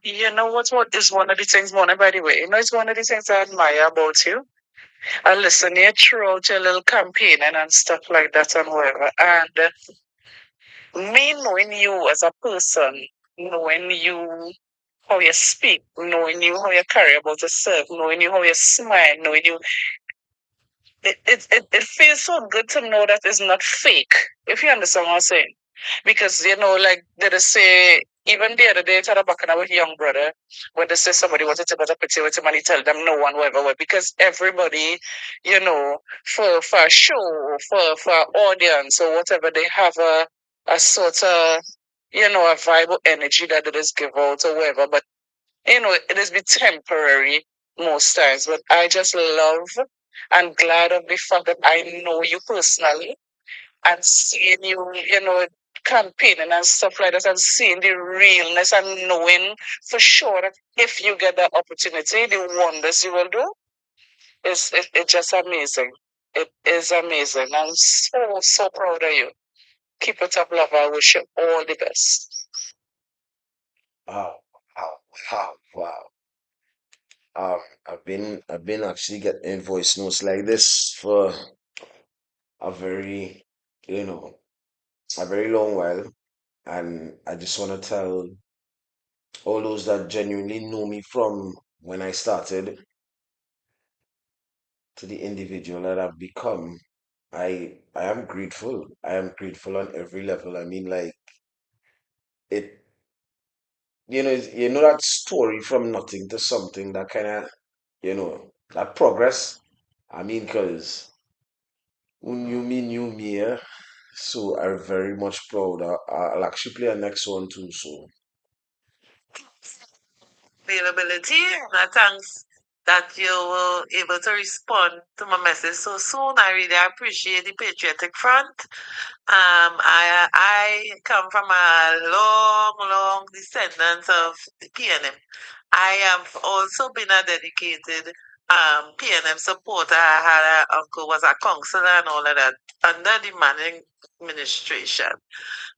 You know what is one of the things, Mona, by the way? You know, it's one of the things I admire about you. I listen here throughout your little campaigning and stuff like that and whatever. And me knowing you as a person, knowing you how you speak, knowing you how you carry about yourself, knowing you how you smile, knowing you, it feels so good to know that it's not fake, if you understand what I'm saying. Because, like they just say, even the other day, I had back with a young brother, when they say somebody wanted to go to picture with him and he tell them no one, whatever, because everybody, for a show, for an audience or whatever, they have a sort of, a vibe or energy that they just give out or whatever. But it has been temporary most times, but I just love and glad of the fact that I know you personally and seeing you, campaigning and stuff like that and seeing the realness and knowing for sure that if you get that opportunity, the wonders you will do it's just amazing. It is amazing. I'm so, so proud of you. Keep it up, love. I wish you all the best. Wow, wow, wow, wow. I've been actually getting voice notes like this for a very, you know, a very long while, and I just want to tell all those that genuinely know me from when I started to the individual that I've become. I am grateful. I am grateful on every level. I mean, like it, that story from nothing to something, that kind of, that progress. I mean, because who knew me, yeah? So I'm very much proud. I'll actually play a next one too. So Availability. And thanks that you were able to respond to my message so soon. I really appreciate the Patriotic Front. I come from a long, long descendant of the PNM. I have also been a dedicated PNM supporter. I had an uncle was a counselor and all of that under the Manning administration.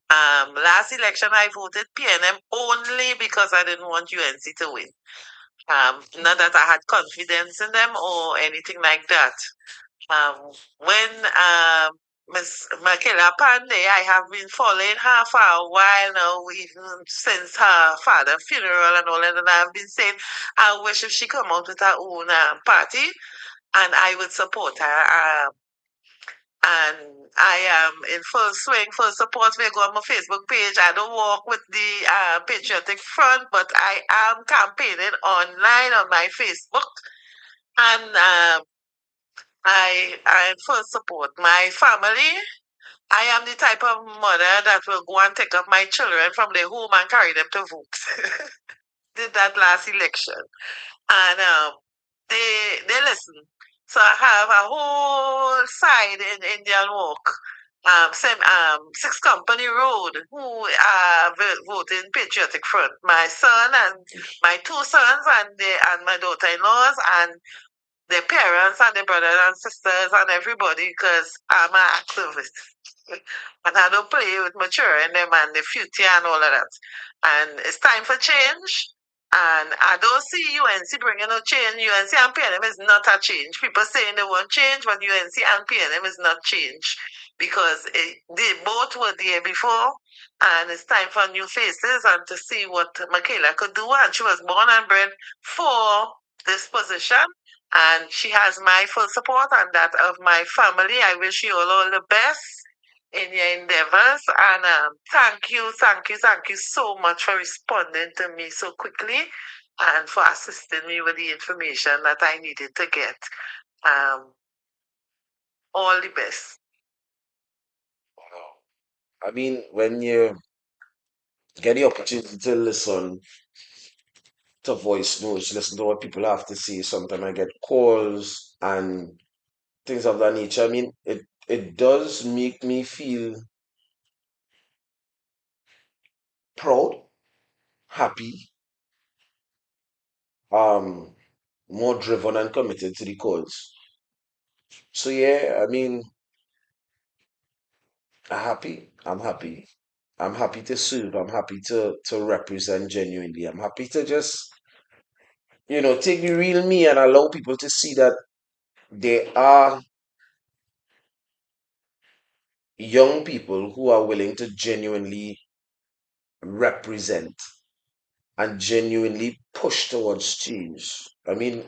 Last election I voted PNM only because I didn't want UNC to win. Not that I had confidence in them or anything like that. When Miss Makela Pandey, I have been following her for a while now, even since her father's funeral and all that, and I've been saying, I wish if she come out with her own party, and I would support her. And I am in full swing, full support. We go on my Facebook page. I don't walk with the Patriotic Front, but I am campaigning online on my Facebook. And I full support my family. I am the type of mother that will go and take up my children from their home and carry them to vote. Did that last election. And they listen. So I have a whole side in Indian Walk, Six Company Road, who are voting Patriotic Front. My son and my two sons and my daughter-in-laws and their parents and their brothers and sisters and everybody because I'm an activist. And I don't play with maturing them and the future and all of that. And it's time for change. And I don't see UNC bringing no change. UNC and PNM is not a change. People saying they want change, but UNC and PNM is not change because they both were there before. And it's time for new faces and to see what Michaela could do. And she was born and bred for this position. And she has my full support and that of my family. I wish you all the best in your endeavors. And thank you so much for responding to me so quickly and for assisting me with the information that I needed to get. Um, all the best. wow. I mean, when you get the opportunity to listen to voice notes, listen to what people have to say. Sometimes I get calls and things of that nature. I mean, it does make me feel proud, happy, um, more driven and committed to the cause. So yeah, I mean, I'm happy. I'm happy. I'm happy to serve. I'm happy to represent genuinely. I'm happy to just, take the real me and allow people to see that there are young people who are willing to genuinely represent and genuinely push towards change. I mean,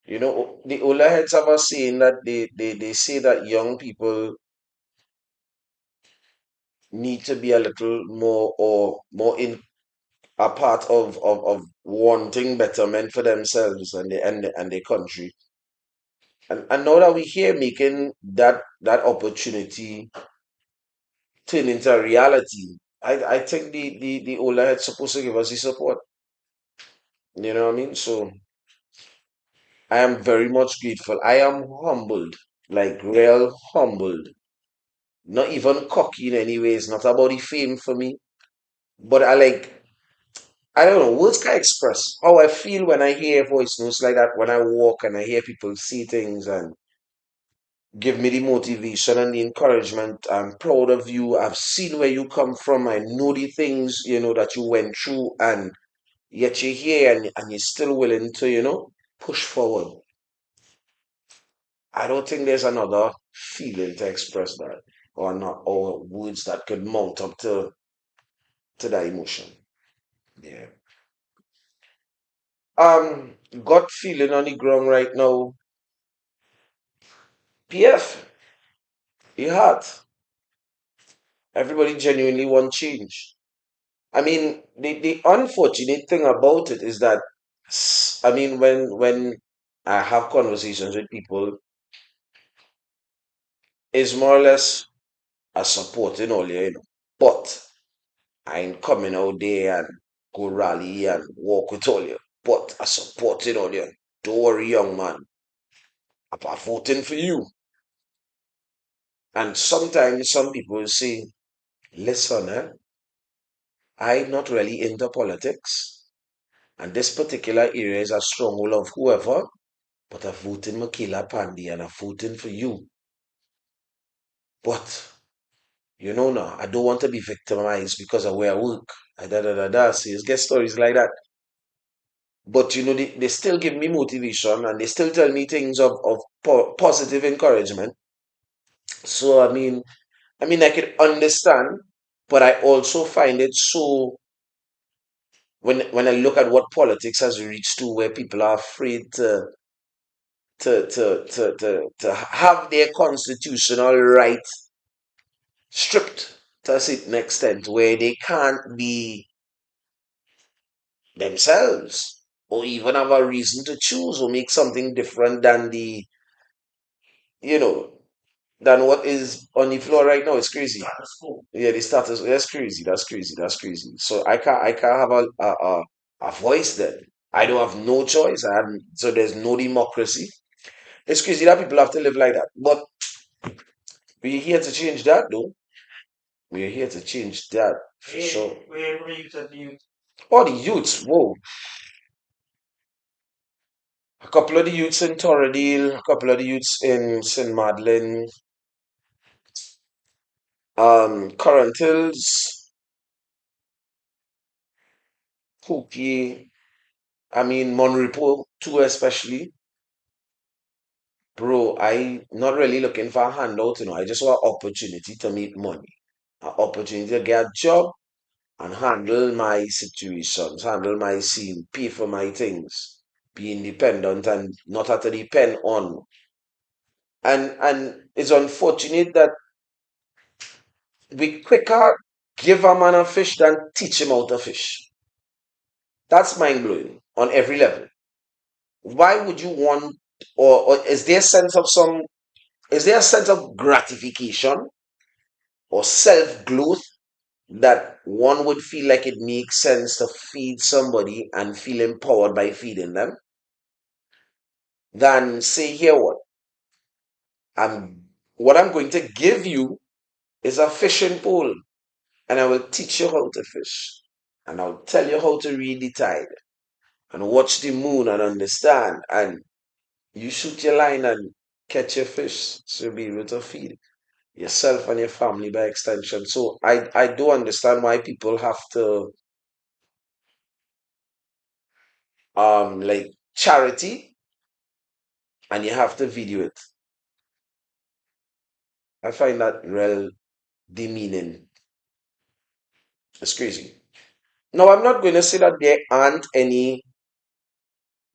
the older heads have a saying that they say that young people need to be a little more or more in a part of wanting betterment for themselves and their country. And now that we're here making that opportunity turn into a reality, I think the older head's supposed to give us the support. You know what I mean? So I am very much grateful. I am humbled, like real humbled. Not even cocky in any way. It's not about the fame for me. But I don't know, words can express how I feel when I hear voice notes like that, when I walk and I hear people see things and give me the motivation and the encouragement. I'm proud of you. I've seen where you come from. I know the things, that you went through, and yet you're here and you're still willing to, push forward. I don't think there's another feeling to express that or not or words that could mount up to that emotion. Yeah. Gut feeling on the ground right now. PF, you heart. Everybody genuinely want change. I mean, the unfortunate thing about it is that, I mean, when I have conversations with people, it's more or less a supporting all you. But I ain't coming out there and go rally and walk with all you. But I supporting all you. Don't worry, young man. I'm voting for you. And sometimes some people say, listen, I'm not really into politics. And this particular area is a stronghold of whoever, but I'm voting Makila Pandi and I'm voting for you. But, now, I don't want to be victimized because of where I work. I da da da da. So you get stories like that. But, they still give me motivation and they still tell me things of positive encouragement. So, I can understand, but I also find it so when I look at what politics has reached to where people are afraid to have their constitutional right stripped to a certain extent where they can't be themselves or even have a reason to choose or make something different than you know, than what is on the floor right now. It's crazy. Yeah, the status. That's crazy. That's crazy. That's crazy. So I can't have a voice then. I don't have no choice. So there's no democracy. It's crazy that people have to live like that. But we're here to change that, though. We're here to change that for sure. All the youths, whoa. A couple of the youths in Torredale, a couple of the youths in St. Madeleine, Current Hills, Pookie, Monrepo too, especially. Bro, I not really looking for a handout, I just want opportunity to make money. An opportunity to get a job and handle my situations, handle my scene, pay for my things, be independent and not have to depend on. And it's unfortunate that we quicker give a man a fish than teach him how to fish. That's mind blowing on every level. Why would you want, or is there a sense of gratification or self growth that one would feel like it makes sense to feed somebody and feel empowered by feeding them than say, here what I'm going to give you is a fishing pole and I will teach you how to fish and I'll tell you how to read the tide and watch the moon and understand and you shoot your line and catch your fish so you'll be able to feed. yourself and your family by extension. So I do understand why people have to like charity and you have to video it. I find that real demeaning. It's crazy. Now I'm not going to say that there aren't any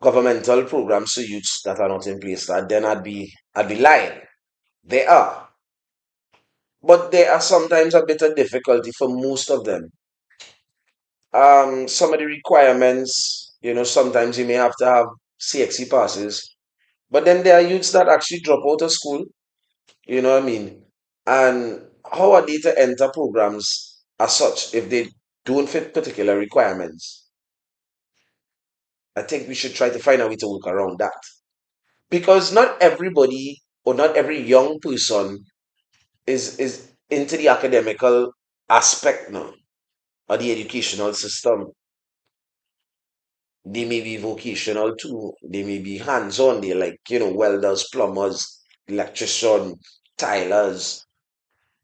governmental programs for youths that are not in place. That then I'd be lying. There are. But there are sometimes a bit of difficulty for most of them. Some of the requirements, sometimes you may have to have CXC passes, but then there are youths that actually drop out of school, you know what I mean? And how are they to enter programs as such if they don't fit particular requirements? I think we should try to find a way to work around that. Because not everybody or not every young person is into the academical aspect now or the educational system. They may be vocational too. They may be hands-on. They like, welders, plumbers, electrician, tilers,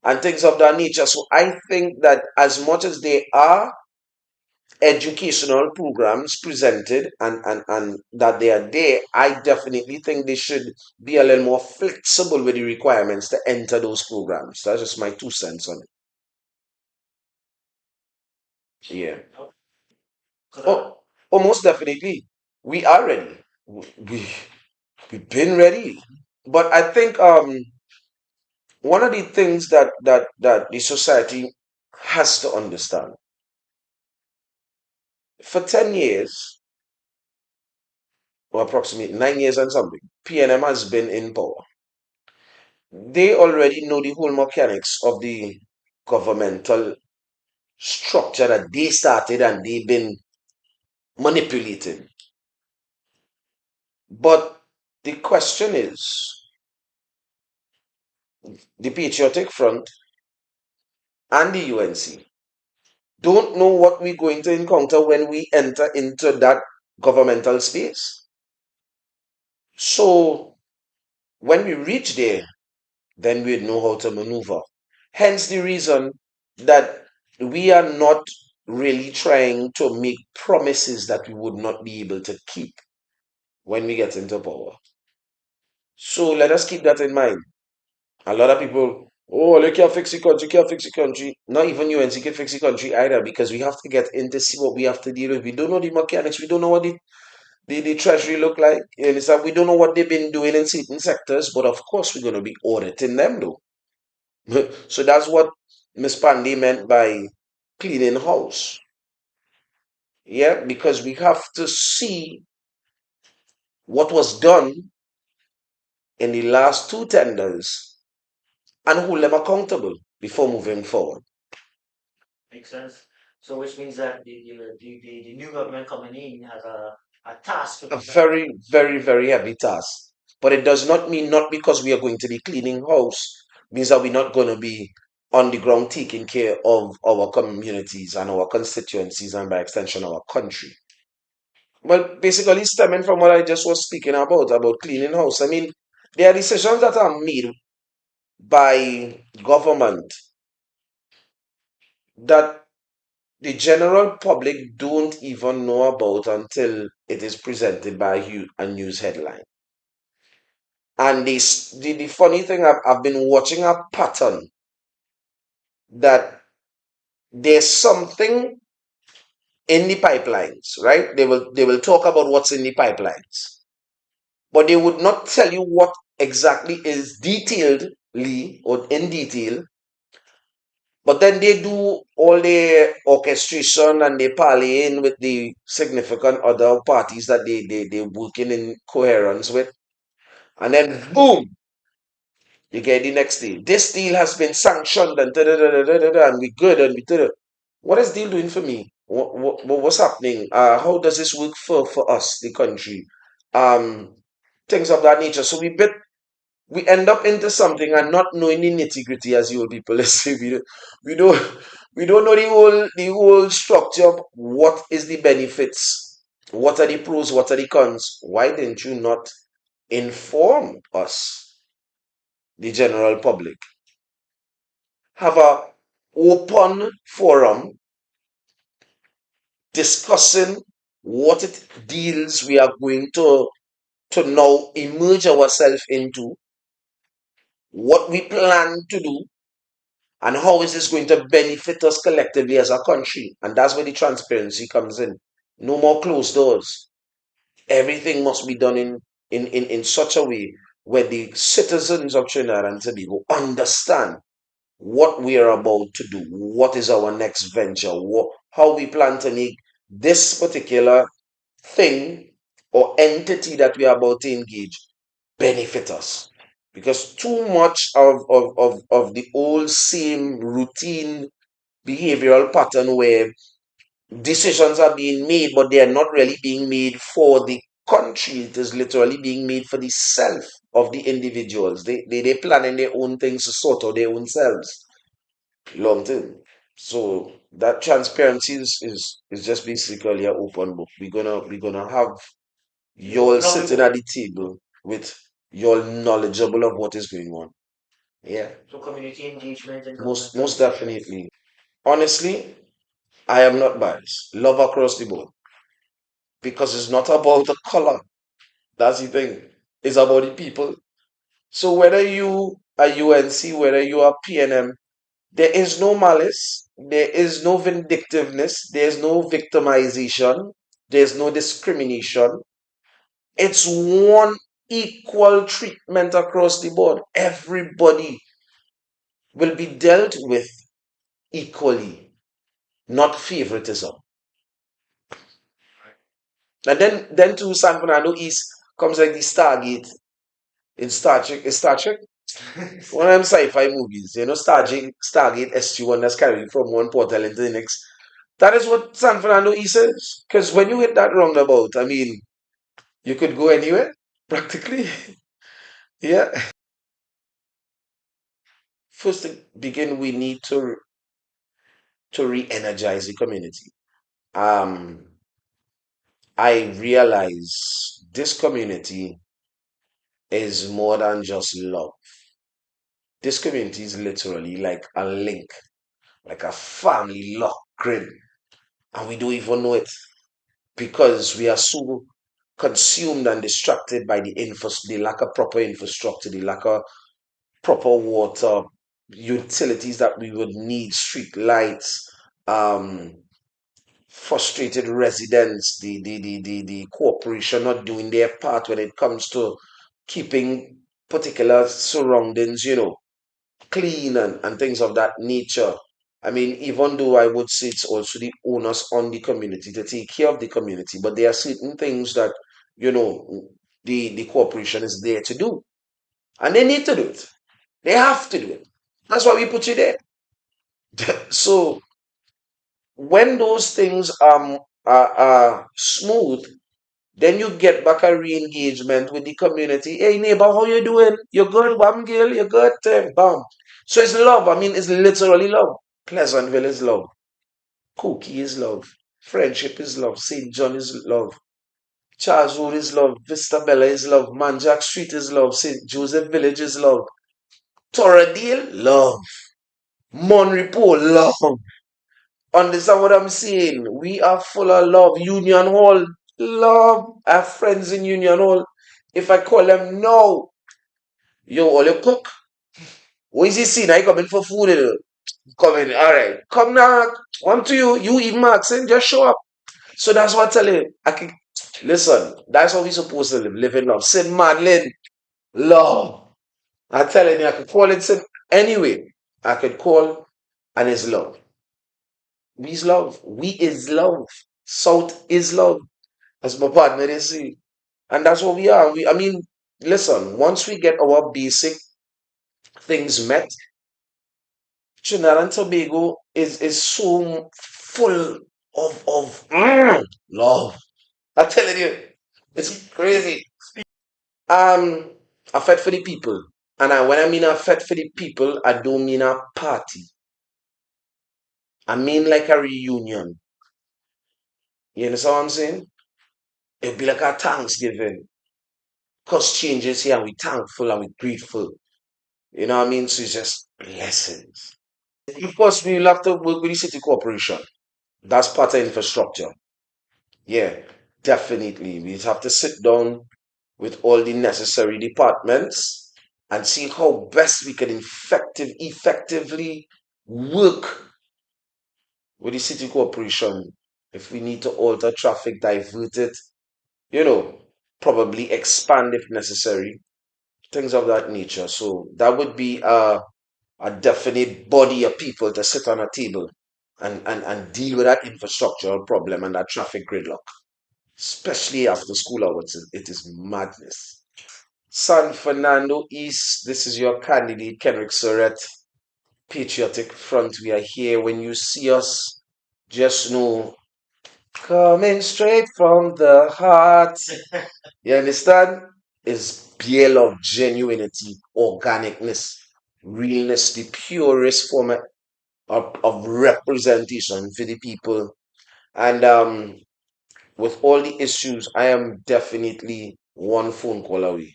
and things of that nature. So I think that as much as there are educational programs presented and that they are there, I definitely think they should be a little more flexible with the requirements to enter those programs. That's just my 2 cents on it. Yeah. Oh, most definitely. We are ready. We we've been ready. But I think one of the things that the society has to understand for 10 years or approximately 9 years and something, PNM has been in power. They already know the whole mechanics of the governmental structure that they started and they've been manipulating. But the question is the Patriotic Front and the UNC don't know what we're going to encounter when we enter into that governmental space. So when we reach there, then we know how to maneuver. Hence the reason that we are not really trying to make promises that we would not be able to keep when we get into power. So let us keep that in mind. A lot of people, oh, you can't fix the country, can't fix the country. Not even UNC can fix the country either because we have to get in to see what we have to deal with. We don't know the mechanics, we don't know what the treasury look like. You understand? We don't know what they've been doing in certain sectors, but of course we're going to be auditing them though. So that's what Miss Pandey meant by cleaning house. Yeah, because we have to see what was done in the last two tenders and hold them accountable before moving forward. Makes sense. So which means that the new government coming in has a task to a very, very, very heavy task. But it does not mean not because we are going to be cleaning house, means that we're not going to be on the ground taking care of our communities and our constituencies and by extension our country. Well, basically stemming from what I just was speaking about cleaning house. I mean, there are decisions that are made by government that the general public don't even know about until it is presented by a news headline. And the funny thing, I've been watching a pattern that there's something in the pipelines, right? They will talk about what's in the pipelines, but they would not tell you what exactly is detailedly or in detail. But then they do all the orchestration and they parley in with the significant other parties that they're working in coherence with. And then boom, you get the next deal. This deal has been sanctioned and da da da da da da, da, and we good and we did it. What is deal doing for me? What's happening? How does this work for us, the country? Um, things of that nature. So we end up into something and not knowing the nitty gritty, as you old people say. We don't we don't know the whole structure of what is the benefits, what are the pros, what are the cons. Why didn't you not inform us, the general public? have a open forum discussing what it deals we are going to now emerge ourselves into, what we plan to do, and how is this going to benefit us collectively as a country. And that's where the transparency comes in. No more closed doors. Everything must be done in such a way where the citizens of Trinidad and Tobago understand what we are about to do, what is our next venture, how we plan to make this particular thing or entity that we are about to engage benefit us. Because too much of the old same routine behavioral pattern where decisions are being made, but they are not really being made for the country. It is literally being made for the self of the individuals. They planning their own things to sort out their own selves long term. So that transparency is just basically an open book. We're gonna have you all sitting at the table with you all knowledgeable of what is going on. Yeah. So community engagement and most definitely. Honestly, I am not biased. Love across the board. Because it's not about the color. That's the thing. It's about the people. So whether you are UNC, whether you are PNM, there is no malice, there is no vindictiveness, there's no victimization, there's no discrimination. It's one equal treatment across the board. Everybody will be dealt with equally, not favoritism. And then to San Fernando East comes like the Stargate in Star Trek. Is Star Trek? One of them sci-fi movies, Stargate SG-1 that's carried from one portal into the next. That is what San Fernando East is. Because when you hit that roundabout, I mean, you could go anywhere, practically. Yeah. First to begin, we need to re-energize the community. Um, I realize this community is more than just love. This community is literally like a link, like a family lock grid, and we don't even know it because we are so consumed and distracted by the lack of proper infrastructure, the lack of proper water, utilities that we would need, street lights, um, frustrated residents, the corporation not doing their part when it comes to keeping particular surroundings, clean and things of that nature. I mean, even though I would say it's also the onus on the community to take care of the community, but there are certain things that, you know, the corporation is there to do. And they need to do it. They have to do it. That's why we put you there. So when those things are smooth, then you get back a re-engagement with the community. Hey neighbor, how you doing? You good, bam girl? You good? Bam. So it's love. I mean, it's literally love. Pleasantville is love. Cookie is love. Friendship is love. St. John is love. Charles Road is love. Vista Bella is love. Manjack Street is love. St. Joseph Village is love. Torradale, love. Monrepo, love. Understand what I'm saying? We are full of love. Union Hall, love. I have friends in Union Hall. If I call them, no. Yo, all you cook? What is he saying? I coming for food? Coming. All right. Come now. One to you. You eat Max and just show up. So that's what I tell you. Listen, that's how we supposed to live. Live in love. St. Madeleine, love. I telling you, I could call it St. Anyway. I could call and it's love. We is love. We is love. South is love. As my partner they say. And that's what we are. I mean, listen, once we get our basic things met, Trinidad and Tobago is so full of love. I'm telling you, it's crazy. Um, a fed for the people. And when I mean a fed for the people, I don't mean a party. I mean like a reunion. You understand what I'm saying? It'd be like a Thanksgiving. Cause changes here and we thankful and we grateful. You know what I mean? So it's just blessings. Of course, we will have to work with the city corporation. That's part of infrastructure. Yeah, definitely. We have to sit down with all the necessary departments and see how best we can effectively work with the city corporation. If we need to alter traffic, divert it, you know, probably expand if necessary, things of that nature. So that would be a definite body of people to sit on a table and deal with that infrastructural problem and that traffic gridlock, especially after school hours. It is madness. San Fernando East, this is your candidate, Kenrick Serette, Patriotic Front. We are here. When you see us, just know, coming straight from the heart. You understand? Is BL of genuinity, organicness, realness, the purest form of representation for the people. And with all the issues, I am definitely one phone call away.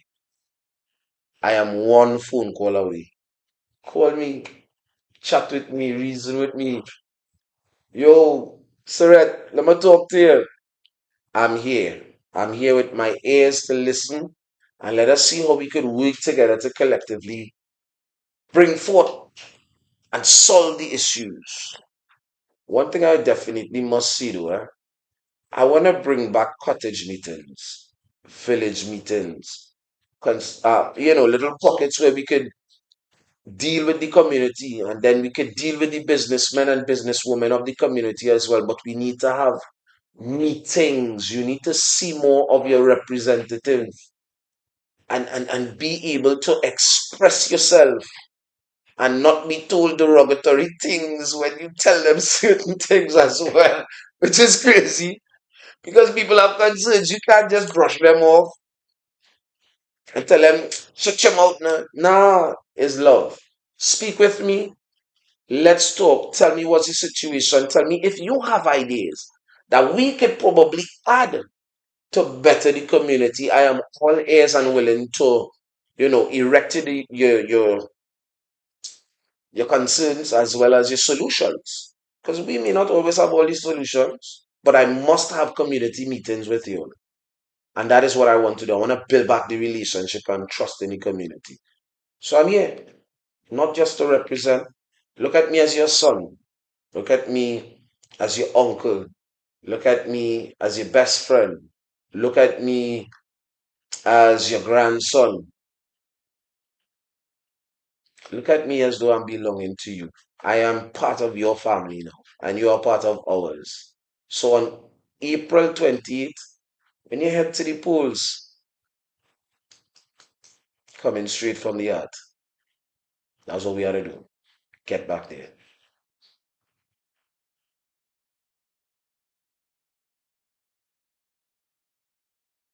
I am one phone call away. Call me, chat with me, reason with me. Yo, Serrette, let me talk to you. I'm here. I'm here with my ears to listen, and let us see how we can work together to collectively bring forth and solve the issues. One thing I definitely must see though, I want to bring back cottage meetings, village meetings, little pockets where we could deal with the community and then we could deal with the businessmen and businesswomen of the community as well. But we need to have meetings. You need to see more of your representative and be able to express yourself and not be told derogatory things when you tell them certain things as well, which is crazy because people have concerns. You can't just brush them off and tell them, shut your mouth now. Nah, it's love. Speak with me. Let's talk. Tell me what's the situation. Tell me if you have ideas that we could probably add to better the community. I am all ears and willing to, erect your concerns as well as your solutions. Because we may not always have all these solutions, but I must have community meetings with you. And that is what I want to do. I want to build back the relationship and trust in the community. So I'm here, not just to represent. Look at me as your son. Look at me as your uncle. Look at me as your best friend. Look at me as your grandson. Look at me as though I'm belonging to you. I am part of your family now, and you are part of ours. So on April 28th, when you head to the polls, coming straight from the heart, that's what we ought to do. Get back there.